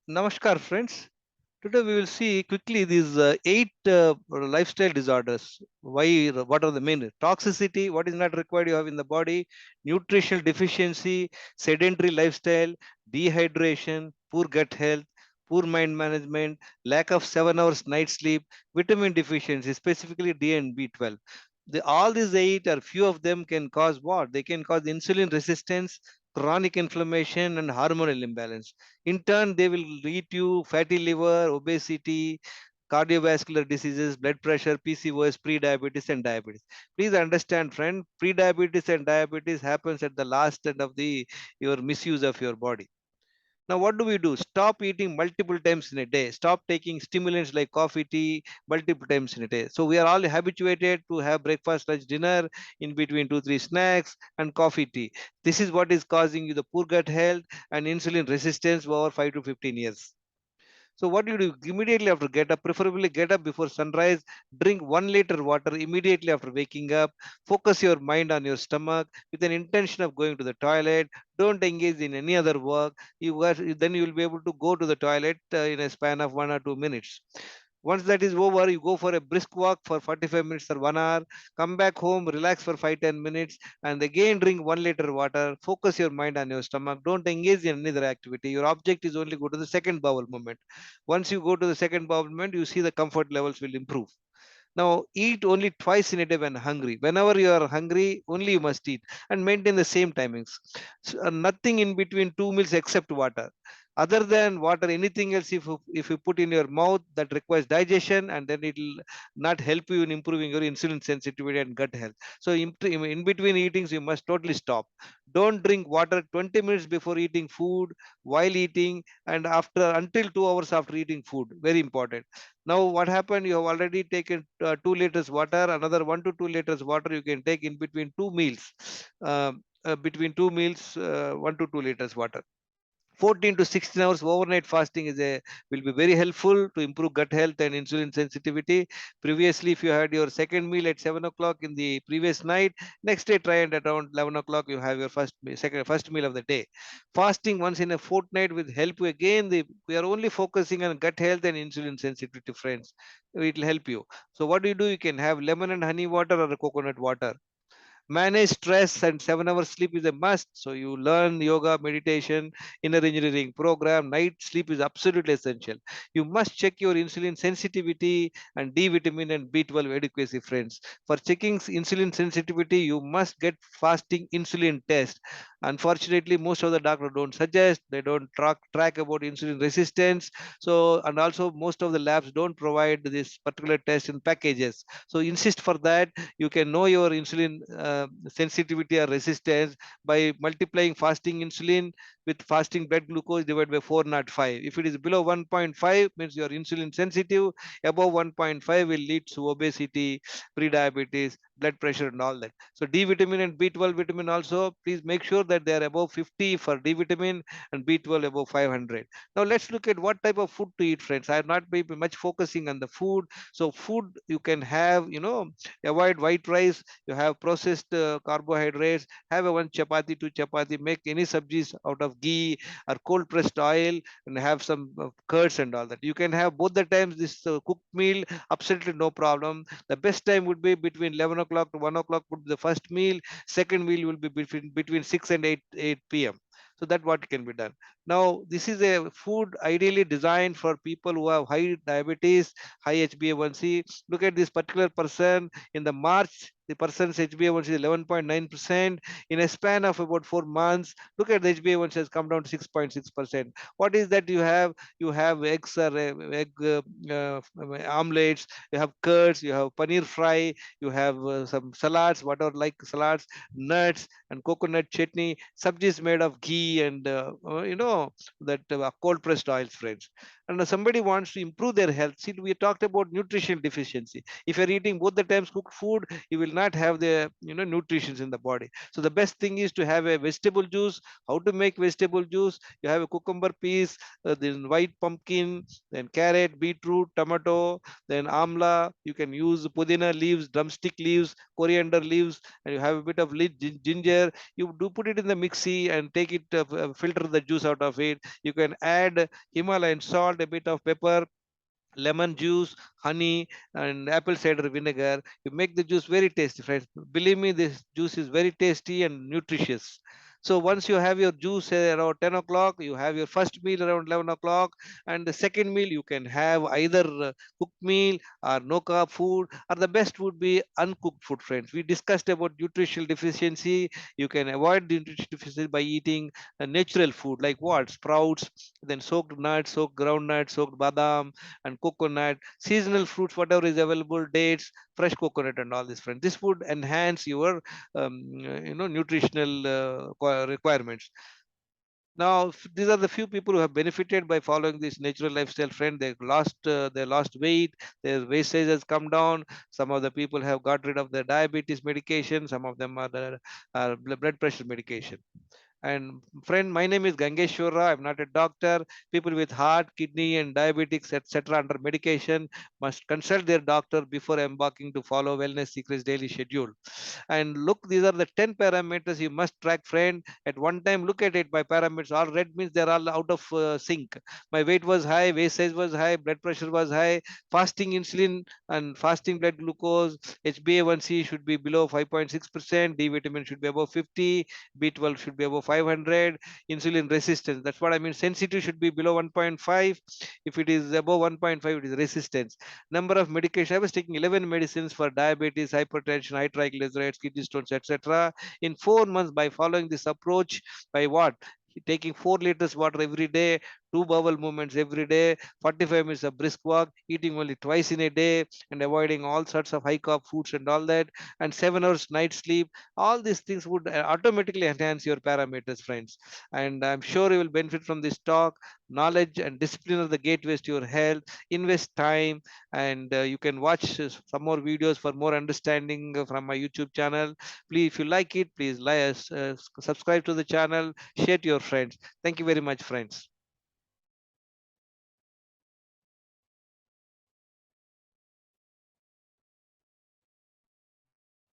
Namaskar, friends. Today we will see quickly these eight lifestyle disorders. Why? What are the main? Toxicity, what is not required you have in the body, nutritional deficiency, sedentary lifestyle, dehydration, poor gut health, poor mind management, lack of 7 hours night sleep, vitamin deficiency, specifically D and B12. All these eight or few of them can cause what? They can cause insulin resistance, chronic inflammation, and hormonal imbalance. In turn, they will lead to fatty liver, obesity, cardiovascular diseases, blood pressure, PCOS, pre-diabetes, and diabetes. Please understand, friend, pre-diabetes and diabetes happens at the last end of the your misuse of your body. Now, what do we do? Stop eating multiple times in a day. Stop taking stimulants like coffee, tea multiple times in a day. So we are all habituated to have breakfast, lunch, dinner in between two, three snacks and coffee, tea. This is what is causing you the poor gut health and insulin resistance over 5 to 15 years. So what you do immediately after get up, preferably get up before sunrise, drink 1 liter water immediately after waking up, focus your mind on your stomach with an intention of going to the toilet. Don't engage in any other work. Then you will be able to go to the toilet in a span of 1 or 2 minutes. Once that is over, you go for a brisk walk for 45 minutes or 1 hour, come back home, relax for 5 10 minutes, and again drink 1 liter water. Focus your mind on your stomach. Don't engage in any other activity. Your object is only go to the second bowel movement. Once you go to the second bowel movement, you see the comfort levels will improve. Now, eat only twice in a day when hungry. Whenever you are hungry, only you must eat and maintain the same timings. Nothing in between two meals except water. Other than water, anything else, if you put in your mouth, that requires digestion, and then it will not help you in improving your insulin sensitivity and gut health. So, in between eatings, you must totally stop. Don't drink water 20 minutes before eating food, while eating, and after until 2 hours after eating food. Very important. Now, what happened? You have already taken 2 liters water. Another 1 to 2 liters water you can take in between two meals. Between two meals, 1 to 2 liters water. 14 to 16 hours overnight fasting will be very helpful to improve gut health and insulin sensitivity. Previously, if you had your second meal at 7 o'clock in the previous night, next day try and at around 11 o'clock you have your first meal of the day. Fasting once in a fortnight will help you again. We are only focusing on gut health and insulin sensitivity, friends. It will help you. So what do? You can have lemon and honey water or a coconut water. Manage stress, and 7 hours sleep is a must. So you learn yoga, meditation, inner engineering program. Night sleep is absolutely essential. You must check your insulin sensitivity and D vitamin and B12 adequacy, friends. For checking insulin sensitivity, you must get fasting insulin test. Unfortunately, most of the doctors don't suggest. They don't track about insulin resistance. So, and also most of the labs don't provide this particular test in packages. So insist for that. You can know your insulin sensitivity or resistance by multiplying fasting insulin with fasting blood glucose divided by 405. If it is below 1.5, means you are insulin sensitive. Above 1.5 will lead to obesity, pre-diabetes, blood pressure, and all that. So D vitamin and B12 vitamin also, please make sure that they are above 50 for D vitamin and B12 above 500. Now let's look at what type of food to eat, friends. I have not been much focusing on the food. So food you can have, avoid white rice. You have processed carbohydrates. Have a one chapati, two chapati. Make any subjis out of ghee or cold pressed oil, and have some curds and all that. You can have both the times this cooked meal. Absolutely no problem. The best time would be between 11 o'clock to 1 o'clock would be the first meal. Second meal will be between 6 and 8 p.m. So that what can be done. Now, this is a food ideally designed for people who have high diabetes, high HbA1c. Look at this particular person in the March. The person's HbA1c is 11.9%. In a span of about 4 months, look at the HbA1c has come down to 6.6%. What is that you have? You have eggs or egg omelets, you have curds, you have paneer fry, you have some salads, whatever like salads, nuts, and coconut chutney. Sabji is made of ghee and that cold pressed oils, friends. and somebody wants to improve their health, see, we talked about nutritional deficiency. If you're eating both the times cooked food, you will not have the nutrition in the body. So the best thing is to have a vegetable juice. How to make vegetable juice? You have a cucumber piece, then white pumpkin, then carrot, beetroot, tomato, then amla. You can use pudina leaves, drumstick leaves, coriander leaves, and you have a bit of ginger. You do put it in the mixie and take it, filter the juice out of it. You can add Himalayan salt, a bit of pepper, lemon juice, honey, and apple cider vinegar. You make the juice very tasty, friends. Believe me, this juice is very tasty and nutritious. So once you have your juice around 10 o'clock, you have your first meal around 11 o'clock, and the second meal you can have either cooked meal or no carb food, or the best would be uncooked food, friends. We discussed about nutritional deficiency. You can avoid the nutritional deficiency by eating a natural food like what? Sprouts, then soaked nuts, soaked groundnuts, soaked badam, and coconut, seasonal fruits, whatever is available, dates, fresh coconut, and all this, friend. This would enhance your nutritional requirements. Now, these are the few people who have benefited by following this natural lifestyle, friend. They lost weight, their wastage has come down. Some of the people have got rid of their diabetes medication, some of them are blood pressure medication. And friend, my name is Gangeshwara. I'm not a doctor. People with heart, kidney, and diabetics, etc., under medication must consult their doctor before embarking to follow Wellness Secrets daily schedule. And look, these are the 10 parameters you must track, friend. At one time, look at it by parameters. All red means they're all out of sync. My weight was high, waist size was high, blood pressure was high, fasting insulin and fasting blood glucose, HbA1c should be below 5.6%, D vitamin should be above 50, B12 should be above 500, insulin resistance. That's what I mean. Sensitivity should be below 1.5. If it is above 1.5, it is resistance. Number of medication. I was taking 11 medicines for diabetes, hypertension, high triglycerides, kidney stones, etc. In 4 months, by following this approach, by what? Taking 4 liters water every day, 2 bowel movements every day, 45 minutes of brisk walk, eating only twice in a day, and avoiding all sorts of high carb foods and all that, and 7 hours night sleep. All these things would automatically enhance your parameters, friends. And I'm sure you will benefit from this talk. Knowledge and discipline are the gateways to your health. Invest time, and you can watch some more videos for more understanding from my YouTube channel. Please, if you like it, please subscribe to the channel, share to your friends. Thank you very much, friends.